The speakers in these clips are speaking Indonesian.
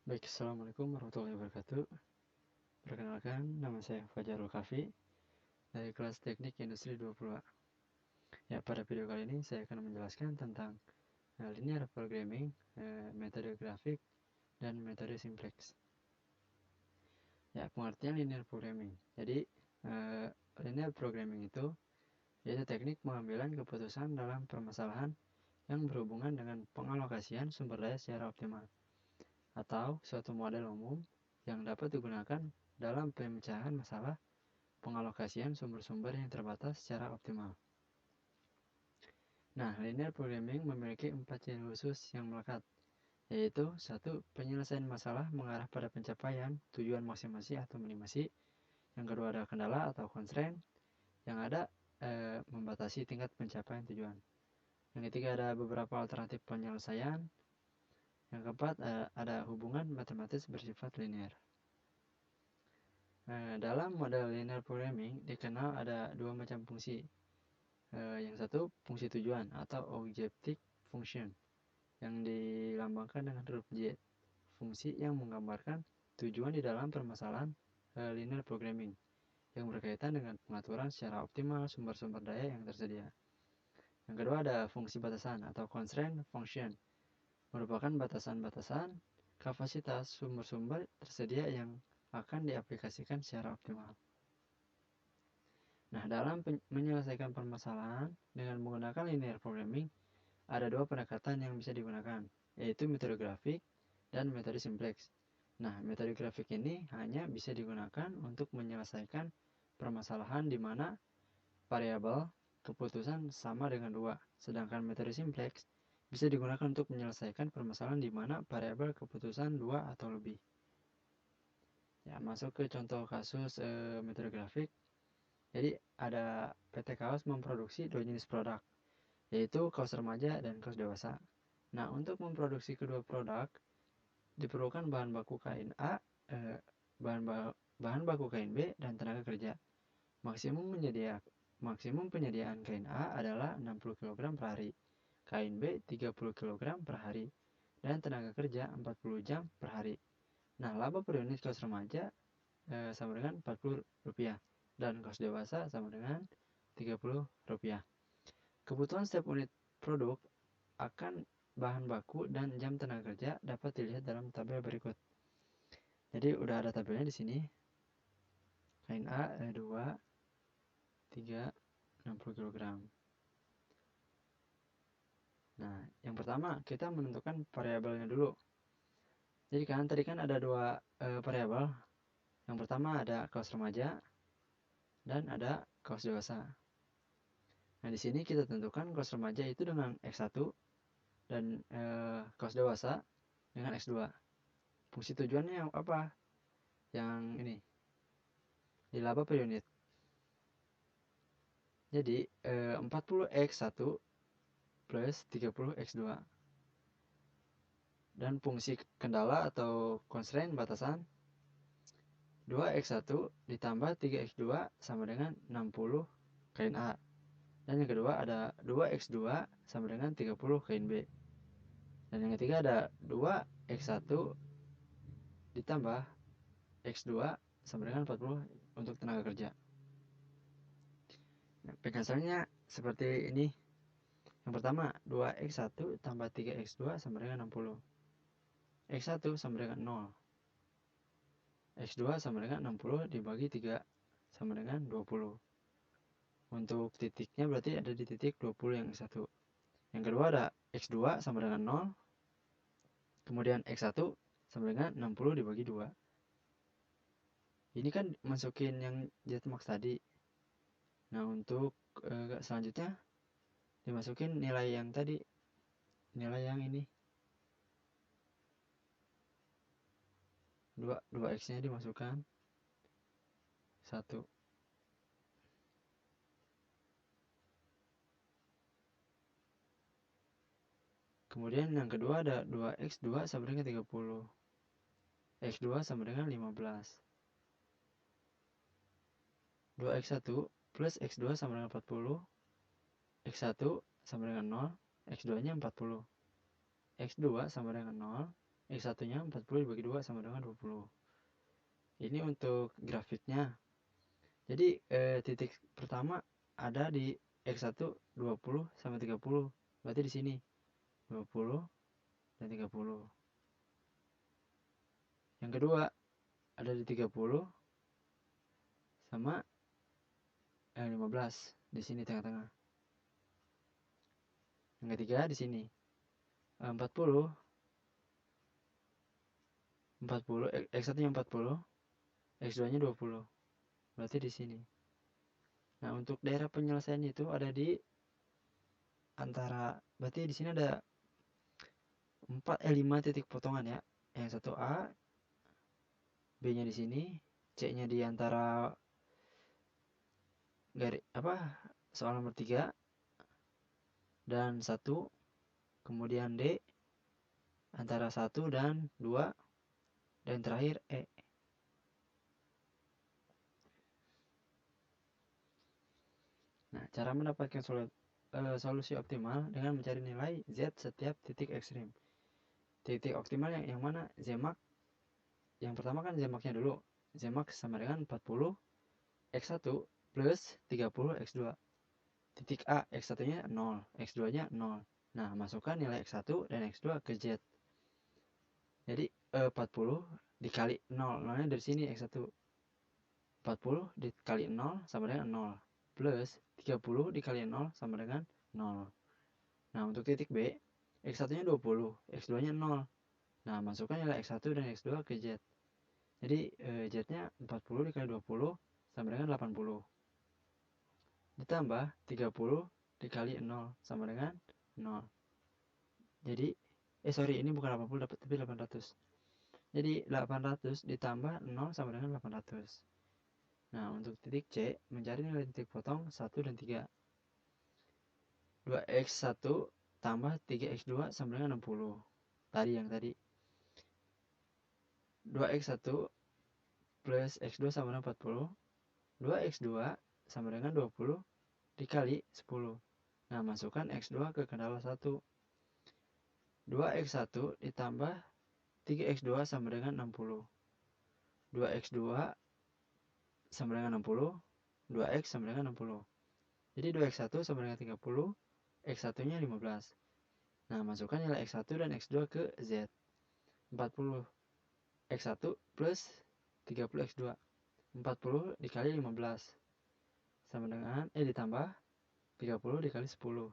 Baik, Assalamualaikum warahmatullahi wabarakatuh. Perkenalkan, nama saya Fajarul Kafi dari kelas Teknik Industri 20A. Ya, pada video kali ini saya akan menjelaskan tentang linear programming, metode grafik, dan metode simplex. Ya, pengertian linear programming. Jadi, linear programming itu yaitu teknik pengambilan keputusan dalam permasalahan yang berhubungan dengan pengalokasian sumber daya secara optimal, atau suatu model umum yang dapat digunakan dalam pemecahan masalah pengalokasian sumber-sumber yang terbatas secara optimal. Nah, linear programming memiliki 4 ciri khusus yang melekat, yaitu 1. Penyelesaian masalah mengarah pada pencapaian tujuan maksimasi atau minimasi. Yang kedua ada kendala atau constraint, yang ada membatasi tingkat pencapaian tujuan. Yang ketiga ada beberapa alternatif penyelesaian. Yang keempat ada hubungan matematis bersifat linear. Dalam model linear programming dikenal ada dua macam fungsi. Yang satu fungsi tujuan atau objective function yang dilambangkan dengan huruf J, fungsi yang menggambarkan tujuan di dalam permasalahan linear programming yang berkaitan dengan pengaturan secara optimal sumber-sumber daya yang tersedia. Yang kedua ada fungsi batasan atau constraint function, merupakan batasan-batasan kapasitas sumber-sumber tersedia yang akan diaplikasikan secara optimal. Nah, dalam menyelesaikan permasalahan dengan menggunakan linear programming, ada dua pendekatan yang bisa digunakan, yaitu metode grafik dan metode simplex. Nah, metode grafik ini hanya bisa digunakan untuk menyelesaikan permasalahan di mana variabel keputusan sama dengan 2, sedangkan metode simplex bisa digunakan untuk menyelesaikan permasalahan di mana variabel keputusan 2 atau lebih. Ya, masuk ke contoh kasus metode grafik. Jadi ada PT Kaos memproduksi dua jenis produk, yaitu kaos remaja dan kaos dewasa. Nah, untuk memproduksi kedua produk diperlukan bahan baku kain A, bahan baku kain B, dan tenaga kerja. Maksimum penyediaan kain A adalah 60 kg per hari, kain B 30 kg per hari, dan tenaga kerja 40 jam per hari. Nah, laba per unit kaos remaja sama dengan Rp40, dan kaos dewasa sama dengan Rp30. Kebutuhan setiap unit produk akan bahan baku dan jam tenaga kerja dapat dilihat dalam tabel berikut. Jadi udah ada tabelnya di sini. Kain A 2, 3, 60 kg. Nah, yang pertama kita menentukan variabelnya dulu. Jadi tadi kan ada dua variabel. Yang pertama ada kaos remaja dan ada kaos dewasa. Nah, di sini kita tentukan kaos remaja itu dengan X1 dan kaos dewasa dengan X2. Fungsi tujuannya yang apa? Yang ini. Di laba per unit. Jadi 40X1 plus 30X2. Dan fungsi kendala atau constraint batasan 2X1 ditambah 3X2 sama dengan 60 kain A. Dan yang kedua ada 2X2 sama dengan 30 kain B. Dan yang ketiga ada 2X1 ditambah X2 sama dengan 40 untuk tenaga kerja. Nah, penghasilannya seperti ini. Yang pertama 2X1 tambah 3X2 sama dengan 60. X1 sama dengan 0. X2 sama dengan 60 dibagi 3 sama dengan 20. Untuk titiknya berarti ada di titik 20 yang X1. Yang kedua ada X2 sama dengan 0. Kemudian X1 sama dengan 60 dibagi 2. Ini kan masukin yang Z-max tadi. Nah, untuk selanjutnya dimasukin nilai yang tadi. Nilai yang ini. 2X-nya dimasukkan. 1. Kemudian yang kedua ada 2X2 sama dengan 30. X2 sama dengan 15. 2X1 plus X2 sama dengan 40. X1 sama dengan 0. X2 nya 40. X2 sama dengan 0. X1 nya 40 dibagi 2 sama dengan 20. Ini untuk grafiknya. Jadi titik pertama ada di X1 20 sama 30. Berarti di sini 20 dan 30. Yang kedua ada di 30 sama 15 di sini tengah-tengah. Yang ketiga di sini 40 X1 nya 40, X2 nya 20. Berarti di sini. Nah, untuk daerah penyelesaian itu ada di antara, berarti di sini ada 5 titik potongan ya. Yang satu A, B-nya di sini, C-nya di antara garis soal nomor 3 dan 1, kemudian D antara 1 dan 2, dan terakhir E. Nah, cara mendapatkan solusi optimal dengan mencari nilai Z setiap titik ekstrim. Titik optimal yang mana? Zmax. Yang pertama kan Zmax-nya dulu. Zmax sama dengan 40 X1 plus 30 X2. Titik A, X1-nya 0, X2-nya 0. Nah, masukkan nilai X1 dan X2 ke Z. Jadi 40 dikali 0, 0-nya dari sini X1. 40 dikali 0 sama dengan 0. Plus 30 dikali 0 sama dengan 0. Nah, untuk titik B, X1-nya 20, X2-nya 0. Nah, masukkan nilai X1 dan X2 ke Z. Jadi Z-nya 40 dikali 20 sama dengan 80. Ditambah 30 dikali 0 sama dengan 0. Jadi, ini bukan 80 tapi 800. Jadi 800 ditambah 0 sama dengan 800. Nah, untuk titik C, mencari nilai titik potong 1 dan 3. 2x1 tambah 3x2 sama dengan 60. Yang tadi. 2x1 plus x2 sama dengan 40. 2x2 sama dengan 20 dikali 10. Nah, masukkan x2 ke kendala 1. 2x1 ditambah 3x2 sama dengan 60. 2x2 sama dengan 60. 2x sama dengan 60. Jadi 2x1 sama dengan 30. X1-nya 15. Nah, masukkan nilai x1 dan x2 ke Z. 40 x1 plus 30 x2. 40 dikali 15 sama dengan ditambah 30 dikali 10.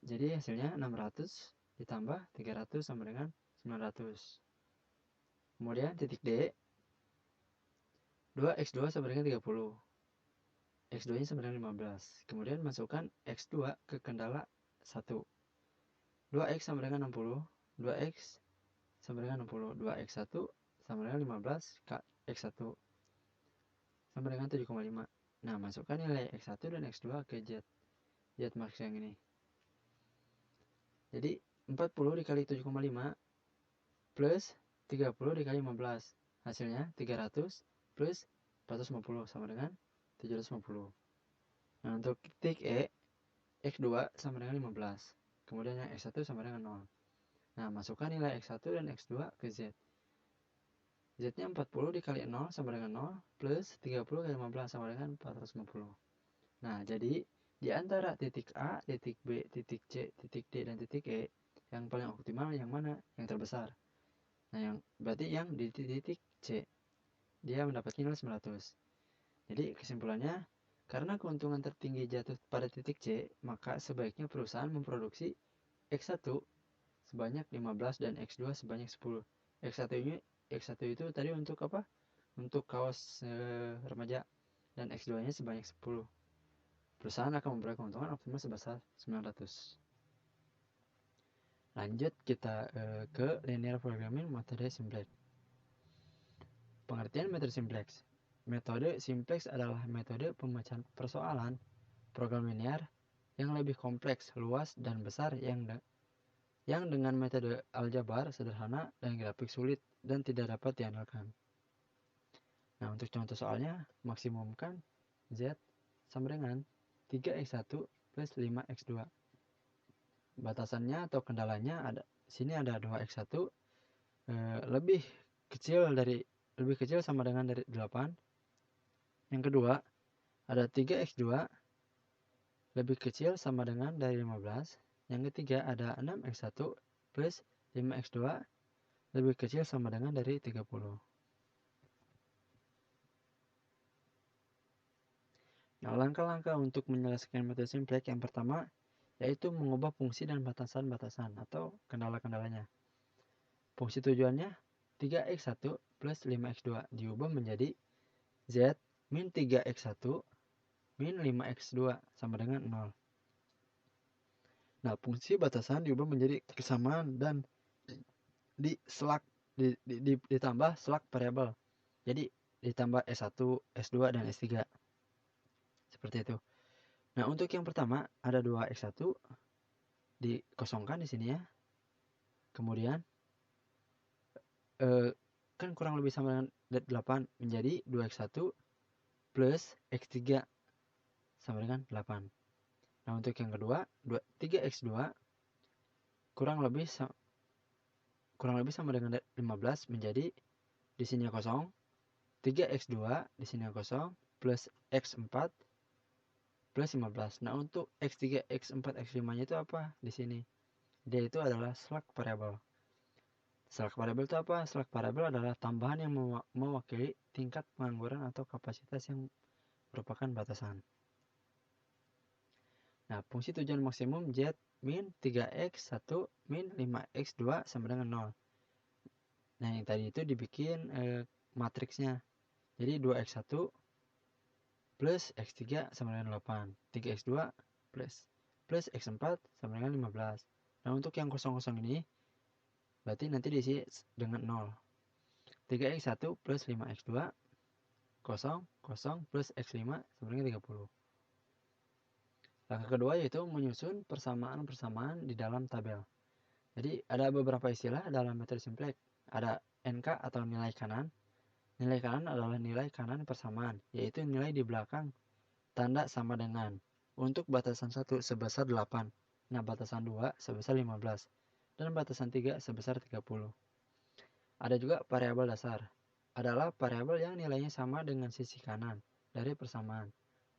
Jadi hasilnya 600 ditambah 300 sama dengan 900. Kemudian titik D, 2x2 sama dengan 30. X2-nya sama dengan 15. Kemudian masukkan X2 ke kendala 1. 2x sama dengan 60. 2x sama dengan 60. 2x1 sama dengan 15 X1 sama dengan 7,5. Nah, masukkan nilai X1 dan X2 ke Z. Z max yang ini. Jadi 40 dikali 7,5 plus 30 dikali 15. Hasilnya 300 plus 450 sama dengan 750. Nah, untuk titik E, X2 sama dengan 15. Kemudian yang X1 sama dengan 0. Nah, masukkan nilai X1 dan X2 ke Z. Z-nya 40 dikali 0 sama dengan 0 plus 30 kali 15 sama dengan 450. Nah, jadi di antara titik A, titik B, titik C, titik D, dan titik E, yang paling optimal yang mana? Yang terbesar. Nah, berarti yang di titik C. Dia mendapatkan nilai 900. Jadi kesimpulannya, karena keuntungan tertinggi jatuh pada titik C, maka sebaiknya perusahaan memproduksi X1 sebanyak 15 dan X2 sebanyak 10. X1 itu tadi untuk apa? Untuk kaos remaja, dan X2-nya sebanyak 10. Perusahaan akan memperoleh keuntungan optimal sebesar 900. Lanjut kita ke linear programming metode simplex. Pengertian metode simplex. Metode simplex adalah metode pemecahan persoalan program linear yang lebih kompleks, luas, dan besar yang dengan metode aljabar sederhana dan grafik sulit dan tidak dapat diandalkan. Nah, untuk contoh soalnya, maksimumkan Z sama dengan 3x1 plus 5x2. batasannya atau kendalanya ada sini ada 2x1 lebih kecil sama dengan dari 8. Yang kedua ada 3x2 lebih kecil sama dengan dari 15. Yang ketiga ada 6x1 plus 5x2 lebih kecil sama dengan dari 30. Nah, langkah-langkah untuk menyelesaikan metode simplex yang pertama yaitu mengubah fungsi dan batasan-batasan atau kendala-kendalanya. Fungsi tujuannya 3x1 plus 5x2 diubah menjadi z min 3x1 min 5x2 sama dengan 0. Nah, fungsi batasan diubah menjadi kesamaan dan ditambah slug variabel. Jadi ditambah S1, S2 dan S3. Seperti itu. Nah, untuk yang pertama ada 2x1 dikosongkan di sini ya. Kemudian kan kurang lebih sama dengan 8 menjadi 2x1 plus x3 sama dengan 8. Nah, untuk yang kedua 3x2 kurang lebih sama dengan 15 menjadi di sini kosong, 3x2 di sini kosong plus x4 plus 15. Nah, untuk x3, x4, x5-nya itu apa di sini? Dia itu adalah slug variable. Slug variable itu apa? Slug variable adalah tambahan yang mewakili tingkat pengangguran atau kapasitas yang merupakan batasan. Nah, fungsi tujuan maksimum z min 3x1 min 5x2 sama dengan 0. Nah, yang tadi itu dibikin matriksnya. Jadi 2x1 plus x3 sama dengan 8. 3x2 plus x4 sama dengan 15. Nah, untuk yang kosong-kosong ini berarti nanti diisi dengan 0. 3x1 plus 5x2 kosong plus x5 sama dengan 30. Langkah kedua yaitu menyusun persamaan-persamaan di dalam tabel. Jadi ada beberapa istilah dalam metode simplex. Ada NK atau nilai kanan. Nilai kanan adalah nilai kanan persamaan, yaitu nilai di belakang tanda sama dengan. Untuk batasan 1 sebesar 8. Nah, batasan 2 sebesar 15. Dan batasan 3 sebesar 30. Ada juga variabel dasar. Adalah variabel yang nilainya sama dengan sisi kanan dari persamaan.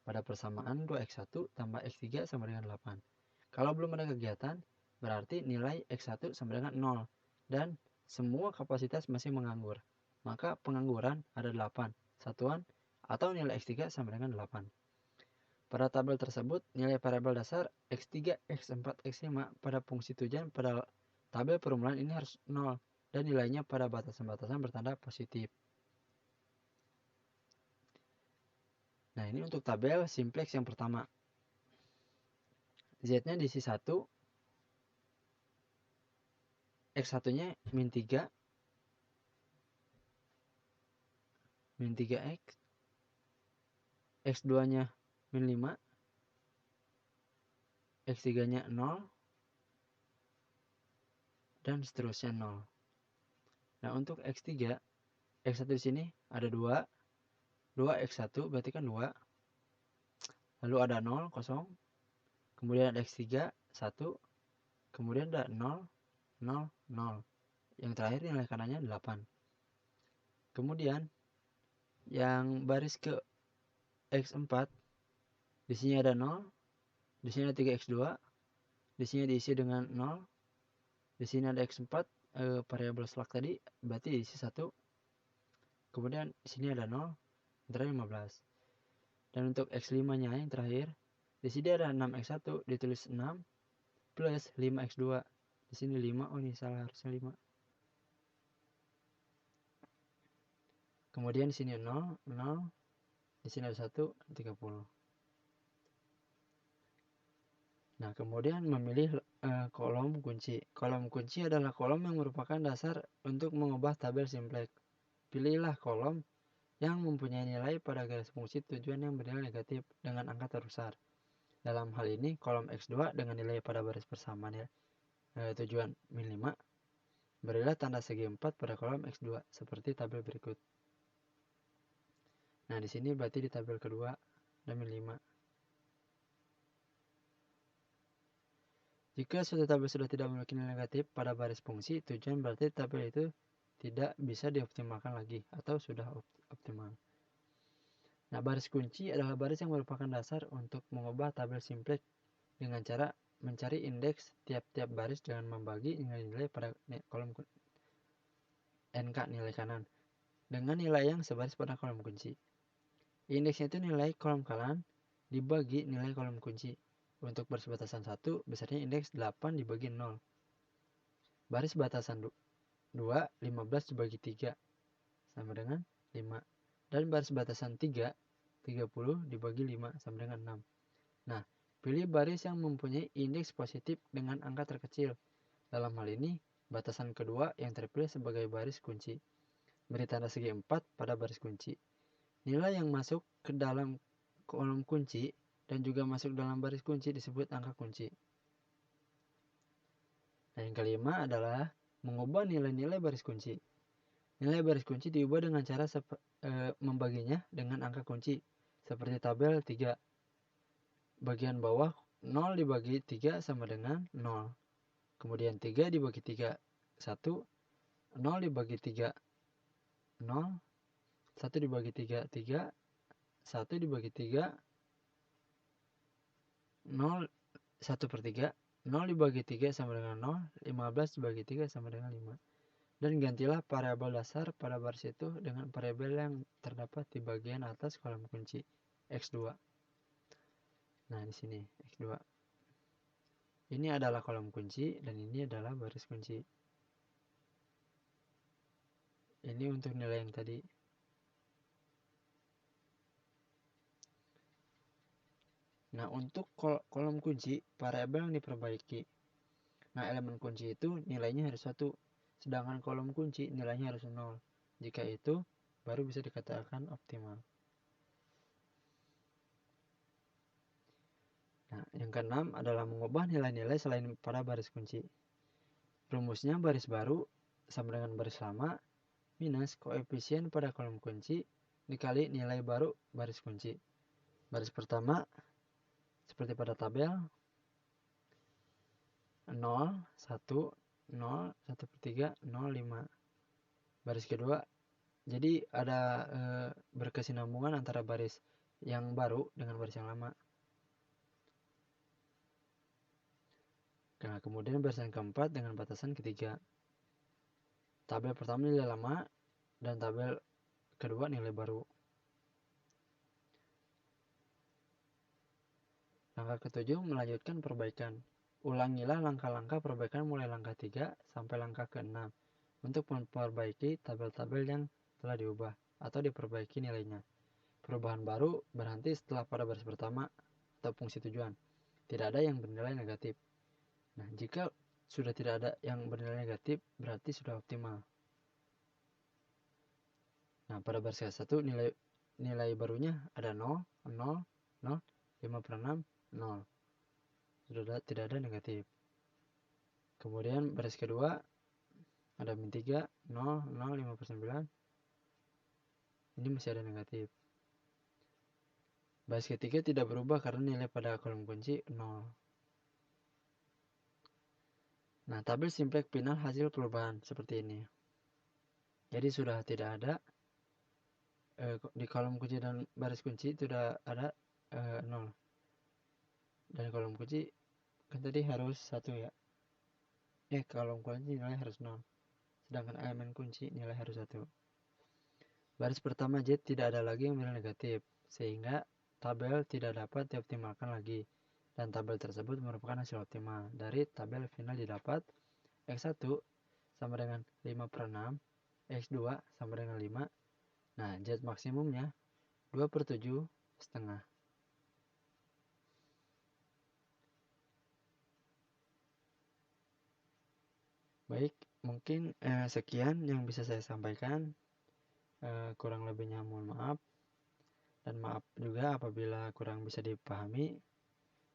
Pada persamaan 2x1 tambah x3 sama dengan 8. Kalau belum ada kegiatan, berarti nilai x1 sama dengan 0. Dan semua kapasitas masih menganggur. Maka pengangguran ada 8 satuan atau nilai x3 sama dengan 8. Pada tabel tersebut, nilai variabel dasar x3, x4, x5 pada fungsi tujuan pada tabel perumulaan ini harus 0. Dan nilainya pada batasan-batasan bertanda positif. Nah, ini untuk tabel simplex yang pertama. Z-nya diisi 1, X1-nya min 3, min 3X, X2-nya min 5, X3-nya 0, dan seterusnya 0. Nah, untuk X3, X1 di sini ada 2 X1 berarti kan 2. Lalu ada 0, kosong. Kemudian ada X3, 1. Kemudian ada 0, 0, 0. Yang terakhir nilai kanannya 8. Kemudian yang baris ke X4 di sini ada 0, di sini ada 3x2, di sini diisi dengan 0, di sini ada x4 variabel slug tadi berarti diisi 1. Kemudian di sini ada 0, terakhir 15. Dan untuk x5-nya yang terakhir, di sini ada 6x1 ditulis 6 plus 5x2. Di sini 5, oh ini salah harusnya 5. Kemudian di sini 0, 0, di sini ada 1, 30. Nah, kemudian memilih kolom kunci. Kolom kunci adalah kolom yang merupakan dasar untuk mengubah tabel simplex. Pilihlah kolom yang mempunyai nilai pada garis fungsi tujuan yang bernilai negatif dengan angka terbesar. Dalam hal ini, kolom X2 dengan nilai pada baris persamaan ya, tujuan min 5. Berilah tanda segi 4 pada kolom X2 seperti tabel berikut. Nah, di sini berarti di tabel kedua ada min 5. Jika suatu tabel sudah tidak memiliki nilai negatif pada baris fungsi, tujuan berarti tabel itu tidak bisa dioptimalkan lagi atau sudah optimal. Nah, baris kunci adalah baris yang merupakan dasar untuk mengubah tabel simplex dengan cara mencari indeks tiap-tiap baris dengan membagi nilai-nilai pada kolom NK nilai kanan dengan nilai yang sebaris pada kolom kunci. Indeksnya itu nilai kolom kanan dibagi nilai kolom kunci. Untuk baris batasan 1, besarnya indeks 8 dibagi 0. Baris batasan 2, 15 dibagi 3 sama dengan 5. Dan baris batasan 3, 30 dibagi 5 sama dengan 6. Nah, pilih baris yang mempunyai indeks positif dengan angka terkecil. Dalam hal ini, batasan kedua yang terpilih sebagai baris kunci. Beri tanda segi 4 pada baris kunci. Nilai yang masuk ke dalam kolom kunci dan juga masuk dalam baris kunci disebut angka kunci. Nah, yang kelima adalah mengubah nilai-nilai baris kunci. Nilai baris kunci diubah dengan cara membaginya dengan angka kunci, seperti tabel 3. Bagian bawah 0 dibagi 3 sama dengan 0. Kemudian 3 dibagi 3, 1. 0 dibagi 3, 0. 1 dibagi 3, 3. 1 dibagi 3, 0, 1/3. 0 dibagi 3 sama dengan 0. 15 dibagi 3 sama dengan 5. Dan gantilah variabel dasar pada baris itu dengan variabel yang terdapat di bagian atas kolom kunci, X2. Nah, di sini X2. Ini adalah kolom kunci dan ini adalah baris kunci. Ini untuk nilai yang tadi. Nah, untuk kolom kunci, variabel yang diperbaiki. Nah, elemen kunci itu nilainya harus 1. Sedangkan kolom kunci nilainya harus 0. Jika itu, baru bisa dikatakan optimal. Nah, yang keenam adalah mengubah nilai-nilai selain pada baris kunci. Rumusnya baris baru sama dengan baris lama minus koefisien pada kolom kunci dikali nilai baru baris kunci. Baris pertama seperti pada tabel 0, 1, 0, 1/3, 0, 5. Baris kedua, jadi ada berkesinambungan antara baris yang baru dengan baris yang lama. Nah, kemudian baris yang keempat dengan batasan ketiga. Tabel pertama nilai lama dan tabel kedua nilai baru. Langkah ketujuh, melanjutkan perbaikan. Ulangilah langkah-langkah perbaikan mulai langkah 3 sampai langkah ke-6 untuk memperbaiki tabel-tabel yang telah diubah atau diperbaiki nilainya. Perubahan baru berhenti setelah pada baris pertama atau fungsi tujuan. Tidak ada yang bernilai negatif. Nah, jika sudah tidak ada yang bernilai negatif, berarti sudah optimal. Nah, pada baris ke-1 nilai barunya ada 0, 0, 0, 5/6, 0. Sudah tidak ada negatif. Kemudian baris kedua ada min 3, 0, 0, 5/9. Ini masih ada negatif. Baris ketiga tidak berubah karena nilai pada kolom kunci 0. Nah, tabel simplex final hasil perubahan seperti ini. Jadi sudah tidak ada di kolom kunci dan baris kunci sudah ada 0. Dan kolom kunci kan tadi harus 1 ya. Kolom kunci nilai harus 0. Sedangkan elemen kunci nilai harus 1. Baris pertama Z tidak ada lagi yang nilai negatif, sehingga tabel tidak dapat dioptimalkan lagi. Dan tabel tersebut merupakan hasil optimal. Dari tabel final didapat X1 sama dengan 5/6, X2 sama dengan 5. Nah, Z maksimumnya 2/7 setengah. Baik, mungkin sekian yang bisa saya sampaikan. Kurang lebihnya mohon maaf. Dan maaf juga apabila kurang bisa dipahami,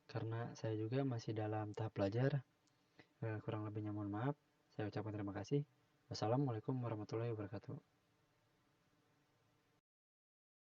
karena saya juga masih dalam tahap belajar. Kurang lebihnya mohon maaf. Saya ucapkan terima kasih. Wassalamualaikum warahmatullahi wabarakatuh.